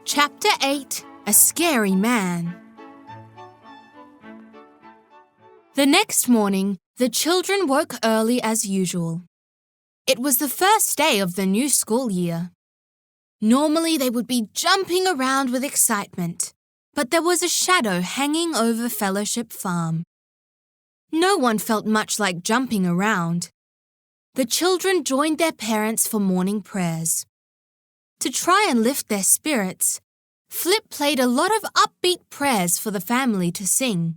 Speaker 2: Chapter 8: A Scary Man. The next morning, the children woke early as usual. It was the first day of the new school year. Normally, they would be jumping around with excitement, but there was a shadow hanging over Fellowship Farm. No one felt much like jumping around. The children joined their parents for morning prayers. To try and lift their spirits, Flip played a lot of upbeat prayers for the family to sing.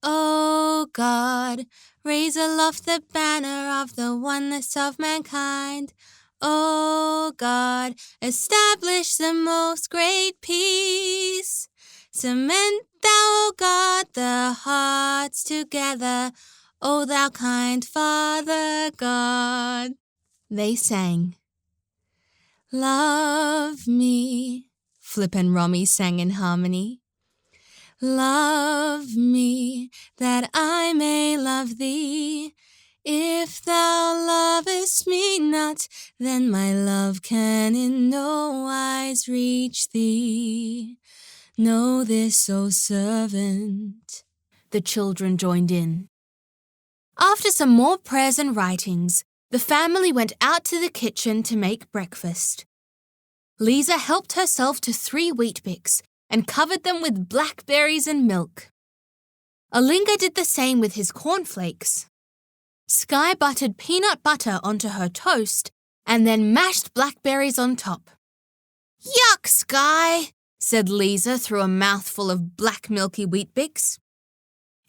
Speaker 2: Oh God, raise aloft the banner of the oneness of mankind. Oh God, establish the most great peace. Cement thou, O God, the hearts together, O thou kind Father God. They sang. Love me, Flip and Rommy sang in harmony. Love me, that I may love thee. If thou lovest me not, then my love can in no wise reach thee. Know this, O servant. The children joined in. After some more prayers and writings, the family went out to the kitchen to make breakfast. Lisa helped herself to 3 Weet-Bix and covered them with blackberries and milk. Alinga did the same with his cornflakes. Sky buttered peanut butter onto her toast and then mashed blackberries on top. Yuck, Sky, said Lisa through a mouthful of black milky Weet-Bix.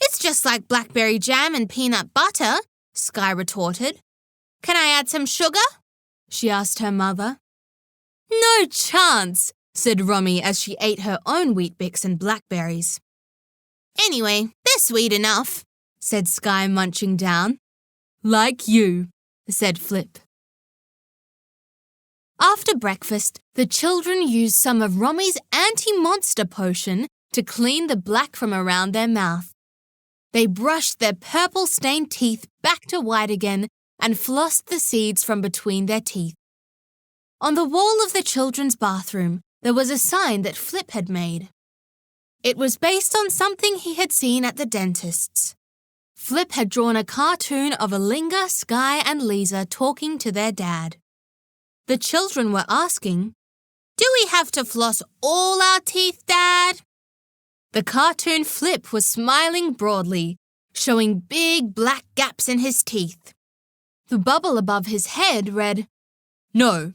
Speaker 2: It's just like blackberry jam and peanut butter, Sky retorted. Can I add some sugar? She asked her mother. No chance, said Rommy as she ate her own Weet-Bix and blackberries. Anyway, they're sweet enough, said Sky, munching down. Like you, said Flip. After breakfast, the children used some of Rommy's anti-monster potion to clean the black from around their mouth. They brushed their purple-stained teeth back to white again and flossed the seeds from between their teeth. On the wall of the children's bathroom, there was a sign that Flip had made. It was based on something he had seen at the dentist's. Flip had drawn a cartoon of Alinga, Sky and Lisa talking to their dad. The children were asking, Do we have to floss all our teeth, Dad? The cartoon Flip was smiling broadly, showing big black gaps in his teeth. The bubble above his head read, No,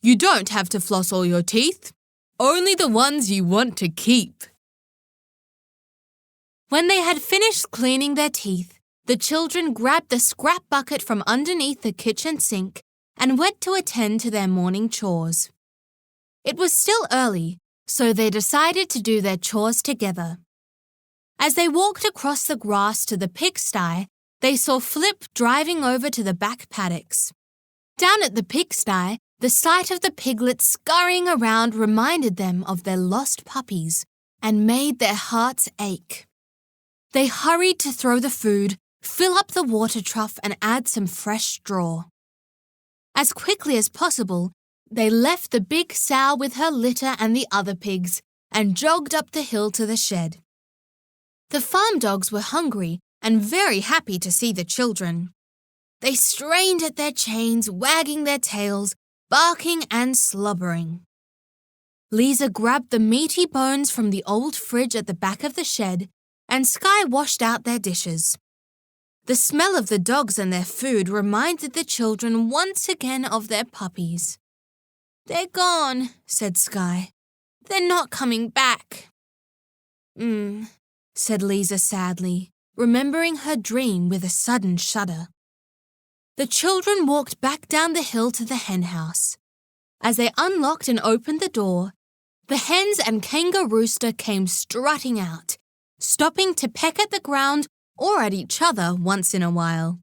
Speaker 2: you don't have to floss all your teeth, only the ones you want to keep. When they had finished cleaning their teeth, the children grabbed the scrap bucket from underneath the kitchen sink and went to attend to their morning chores. It was still early, so they decided to do their chores together. As they walked across the grass to the pigsty, they saw Flip driving over to the back paddocks. Down at the pigsty, the sight of the piglets scurrying around reminded them of their lost puppies and made their hearts ache. They hurried to throw the food, fill up the water trough and add some fresh straw. As quickly as possible, they left the big sow with her litter and the other pigs and jogged up the hill to the shed. The farm dogs were hungry and very happy to see the children. They strained at their chains, wagging their tails, barking and slobbering. Lisa grabbed the meaty bones from the old fridge at the back of the shed, and Skye washed out their dishes. The smell of the dogs and their food reminded the children once again of their puppies. "They're gone," said Skye. "They're not coming back." Said Lisa sadly, remembering her dream with a sudden shudder. The children walked back down the hill to the hen house. As they unlocked and opened the door, the hens and kangaroo rooster came strutting out, stopping to peck at the ground or at each other once in a while.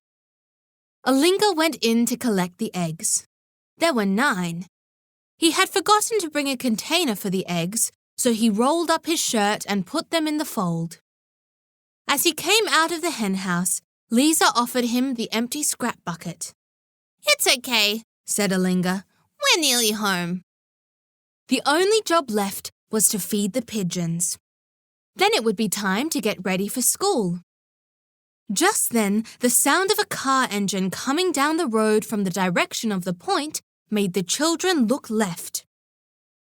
Speaker 2: Alinga went in to collect the eggs. There were 9. He had forgotten to bring a container for the eggs, so he rolled up his shirt and put them in the fold. As he came out of the hen house, Lisa offered him the empty scrap bucket. "It's okay," said Alinga. "We're nearly home." The only job left was to feed the pigeons. Then it would be time to get ready for school. Just then, the sound of a car engine coming down the road from the direction of the point made the children look left.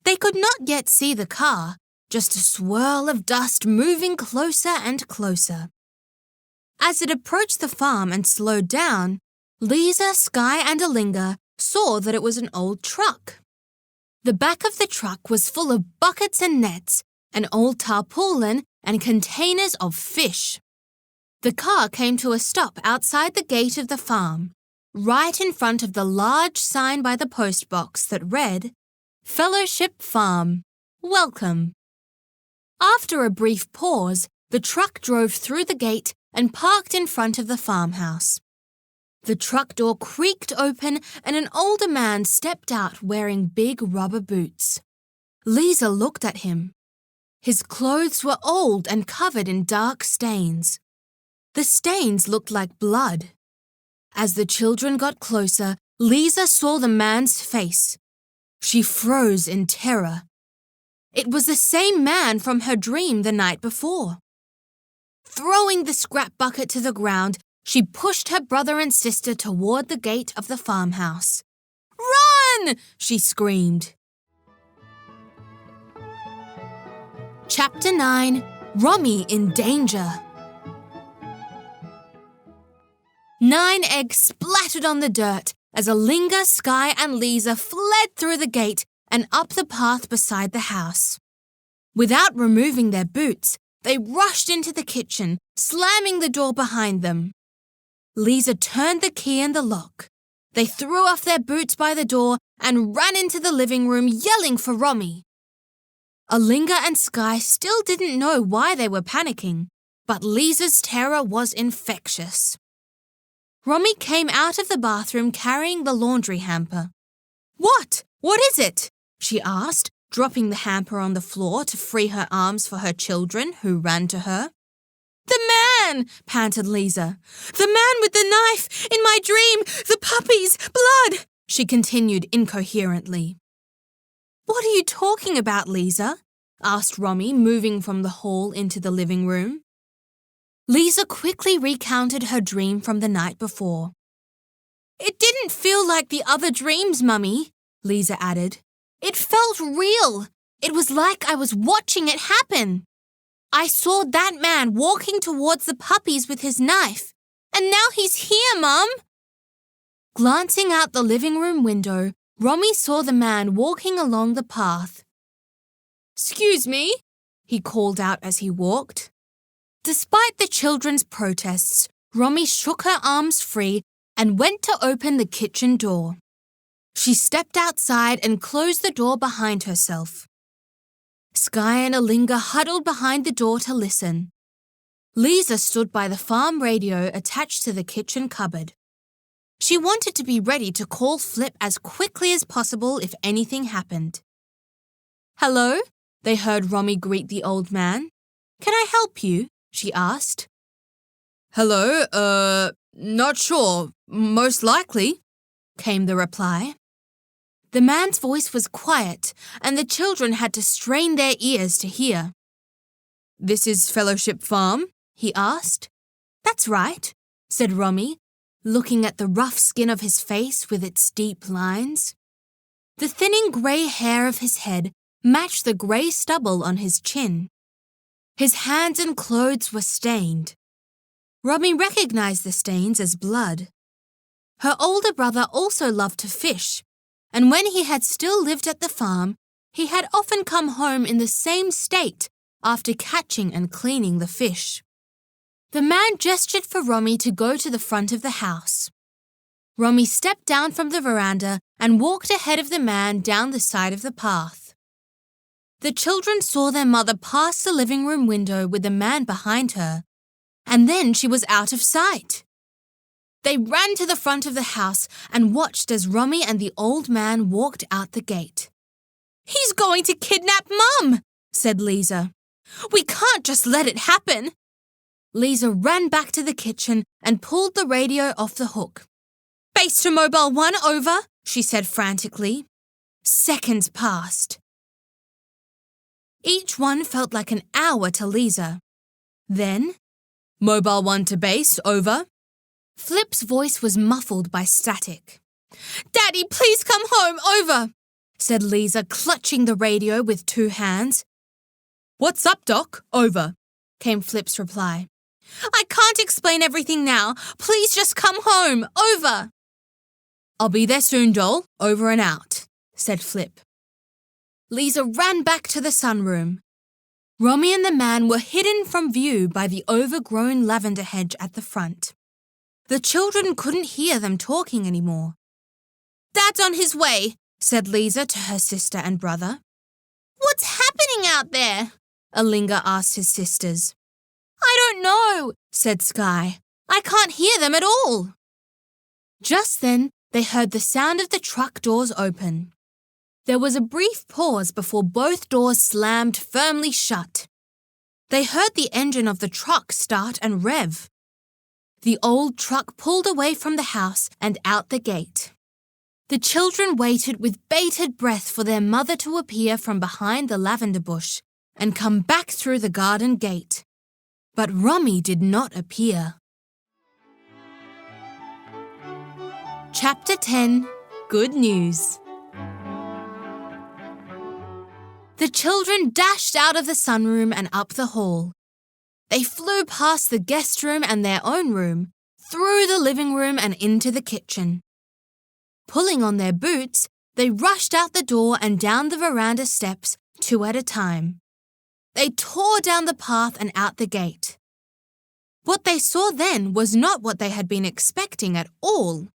Speaker 2: They could not yet see the car, just a swirl of dust moving closer and closer. As it approached the farm and slowed down, Lisa, Skye and Alinga saw that it was an old truck. The back of the truck was full of buckets and nets, an old tarpaulin and containers of fish. The car came to a stop outside the gate of the farm, right in front of the large sign by the post box that read, "Fellowship Farm, Welcome." After a brief pause, the truck drove through the gate and parked in front of the farmhouse. The truck door creaked open and an older man stepped out wearing big rubber boots. Lisa looked at him. His clothes were old and covered in dark stains. The stains looked like blood. As the children got closer, Lisa saw the man's face. She froze in terror. It was the same man from her dream the night before. Throwing the scrap bucket to the ground, she pushed her brother and sister toward the gate of the farmhouse. "Run!" she screamed. Chapter 9, Rommy in Danger. 9 eggs splattered on the dirt as Alinga, Skye and Lisa fled through the gate and up the path beside the house. Without removing their boots, they rushed into the kitchen, slamming the door behind them. Lisa turned the key in the lock. They threw off their boots by the door and ran into the living room yelling for Rommy. Alinga and Skye still didn't know why they were panicking, but Lisa's terror was infectious. Rommy came out of the bathroom carrying the laundry hamper. "What? What is it?" she asked, dropping the hamper on the floor to free her arms for her children, who ran to her. "The man!" panted Lisa. "The man with the knife! In my dream! The puppies! Blood!" she continued incoherently. "What are you talking about, Lisa?" asked Rommy, moving from the hall into the living room. Lisa quickly recounted her dream from the night before. "It didn't feel like the other dreams, Mummy," Lisa added. "It felt real. It was like I was watching it happen. I saw that man walking towards the puppies with his knife, and now he's here, Mum." Glancing out the living room window, Rommy saw the man walking along the path. "Excuse me," he called out as he walked. Despite the children's protests, Rommy shook her arms free and went to open the kitchen door. She stepped outside and closed the door behind herself. Skye and Alinga huddled behind the door to listen. Lisa stood by the farm radio attached to the kitchen cupboard. She wanted to be ready to call Flip as quickly as possible if anything happened. "Hello?" they heard Rommy greet the old man. "Can I help you?" she asked.
Speaker 3: Hello, not sure. Most likely, came the reply.
Speaker 2: The man's voice was quiet, and the children had to strain their ears to hear.
Speaker 3: This is Fellowship Farm?
Speaker 2: He asked. That's right, said Rommy, looking at the rough skin of his face with its deep lines. The thinning grey hair of his head matched the grey stubble on his chin. His hands and clothes were stained. Rommy recognized the stains as blood. Her older brother also loved to fish, and when he had still lived at the farm, he had often come home in the same state after catching and cleaning the fish. The man gestured for Rommy to go to the front of the house. Rommy stepped down from the veranda and walked ahead of the man down the side of the path. The children saw their mother pass the living room window with the man behind her, and then she was out of sight. They ran to the front of the house and watched as Rommy and the old man walked out the gate.
Speaker 3: He's going to kidnap Mum, said Lisa. We can't just let it happen.
Speaker 2: Lisa ran back to the kitchen and pulled the radio off the hook.
Speaker 3: Base to Mobile 1, over, she said frantically.
Speaker 2: Seconds passed. Each one felt like an hour to Lisa. Then,
Speaker 3: Mobile 1 to base, over.
Speaker 2: Flip's voice was muffled by static.
Speaker 3: Daddy, please come home, over,
Speaker 2: said Lisa, clutching the radio with two hands.
Speaker 3: What's up, Doc? Over,
Speaker 2: came Flip's reply.
Speaker 3: I can't explain everything now. Please just come home, over. I'll be there soon, doll. Over and out, said Flip.
Speaker 2: Lisa ran back to the sunroom. Rommy and the man were hidden from view by the overgrown lavender hedge at the front. The children couldn't hear them talking anymore.
Speaker 3: Dad's on his way,
Speaker 2: said Lisa to her sister and brother.
Speaker 3: What's happening out there?
Speaker 2: Alinga asked his sisters.
Speaker 3: I don't know,
Speaker 2: said Sky.
Speaker 3: I can't hear them at all.
Speaker 2: Just then, they heard the sound of the truck doors open. There was a brief pause before both doors slammed firmly shut. They heard the engine of the truck start and rev. The old truck pulled away from the house and out the gate. The children waited with bated breath for their mother to appear from behind the lavender bush and come back through the garden gate. But Rommy did not appear. Chapter 10. Good News. The children dashed out of the sunroom and up the hall. They flew past the guest room and their own room, through the living room and into the kitchen. Pulling on their boots, they rushed out the door and down the veranda steps, two at a time. They tore down the path and out the gate. What they saw then was not what they had been expecting at all.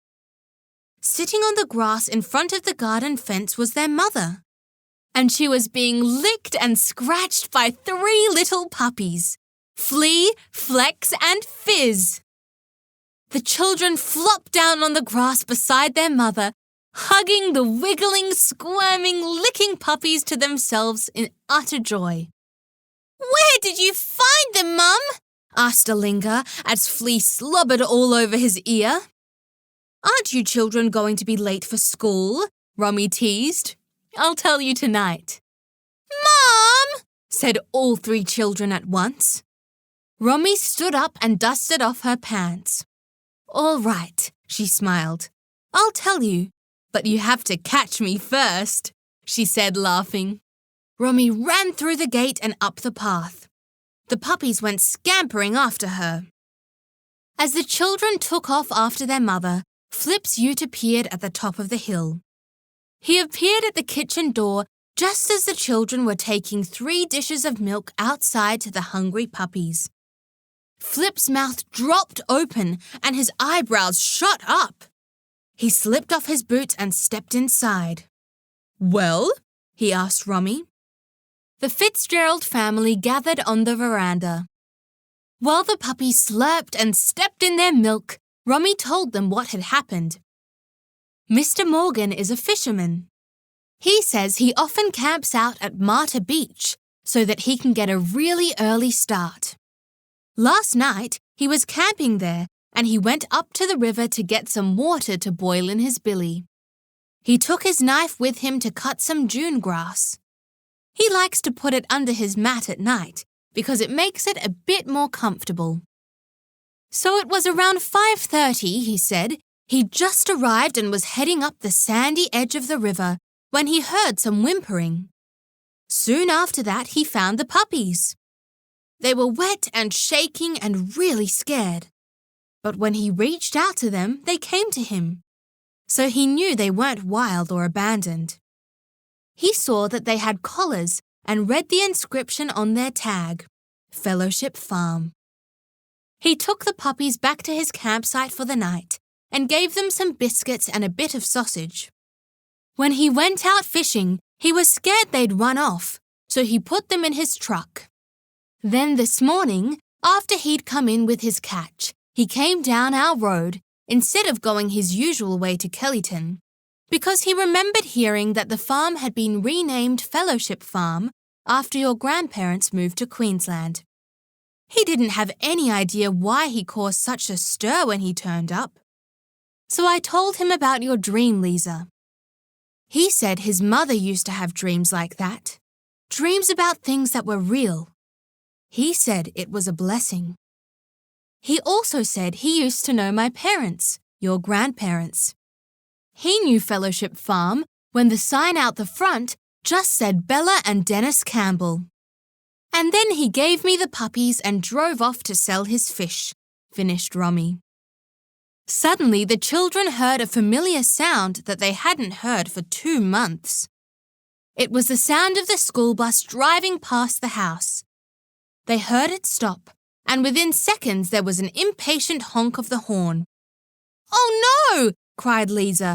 Speaker 2: Sitting on the grass in front of the garden fence was their mother, and she was being licked and scratched by 3 little puppies, Flea, Flex, and Fizz. The children flopped down on the grass beside their mother, hugging the wiggling, squirming, licking puppies to themselves in utter joy.
Speaker 3: Where did you find them, Mum?
Speaker 2: asked Alinga as Flea slobbered all over his ear. Aren't you children going to be late for school? Rommy teased. I'll tell you tonight.
Speaker 3: Mom!
Speaker 2: said all 3 children at once. Rommy stood up and dusted off her pants. All right, she smiled. I'll tell you, but you have to catch me first, she said, laughing. Rommy ran through the gate and up the path. The puppies went scampering after her. As the children took off after their mother, Flip's ute appeared at the top of the hill. He appeared at the kitchen door just as the children were taking 3 dishes of milk outside to the hungry puppies. Flip's mouth dropped open and his eyebrows shot up. He slipped off his boots and stepped inside.
Speaker 3: Well?
Speaker 2: he asked Rommy. The Fitzgerald family gathered on the veranda. While the puppies slurped and stepped in their milk, Rommy told them what had happened. Mr. Morgan is a fisherman. He says he often camps out at Marta Beach so that he can get a really early start. Last night, He was camping there, and he went up to the river to get some water to boil in his billy. He took his knife with him to cut some June grass. He likes to put it under his mat at night because it makes it a bit more comfortable. So it was around 5:30, he said. He'd just arrived and was heading up the sandy edge of the river when he heard some whimpering. Soon after that, he found the puppies. They were wet and shaking and really scared. But when he reached out to them, they came to him. So he knew they weren't wild or abandoned. He saw that they had collars and read the inscription on their tag, Fellowship Farm. He took the puppies back to his campsite for the night and gave them some biscuits and a bit of sausage. When he went out fishing, he was scared they'd run off, so he put them in his truck. Then this morning, after he'd come in with his catch, he came down our road instead of going his usual way to Kellyton, because he remembered hearing that the farm had been renamed Fellowship Farm after your grandparents moved to Queensland. He didn't have any idea why he caused such a stir when he turned up. So I told him about your dream, Lisa. He said his mother used to have dreams like that, dreams about things that were real. He said it was a blessing. He also said he used to know my parents, your grandparents. He knew Fellowship Farm when the sign out the front just said Bella and Dennis Campbell. And then he gave me the puppies and drove off to sell his fish, finished Rommy. Suddenly, the children heard a familiar sound that they hadn't heard for 2 months. It was the sound of the school bus driving past the house. They heard it stop, and within seconds there was an impatient honk of the horn. "Oh no!" cried Lisa.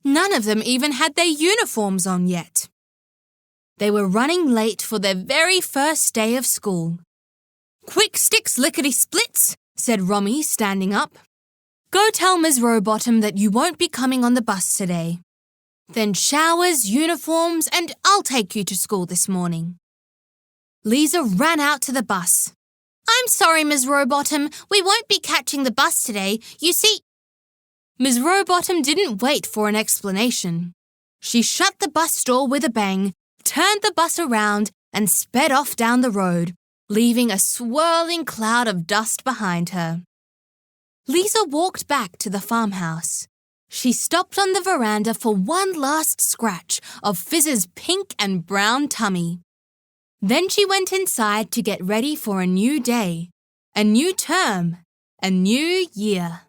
Speaker 2: None of them even had their uniforms on yet. They were running late for their very first day of school. "Quick sticks, lickety-splits," said Rommy, standing up. "Go tell Ms. Rowbottom that you won't be coming on the bus today. Then showers, uniforms, and I'll take you to school this morning." Lisa ran out to the bus. "I'm sorry, Ms. Rowbottom, we won't be catching the bus today. You see..." Ms. Rowbottom didn't wait for an explanation. She shut the bus door with a bang, turned the bus around, and sped off down the road, leaving a swirling cloud of dust behind her. Lisa walked back to the farmhouse. She stopped on the veranda for one last scratch of Fizz's pink and brown tummy. Then she went inside to get ready for a new day, a new term, a new year.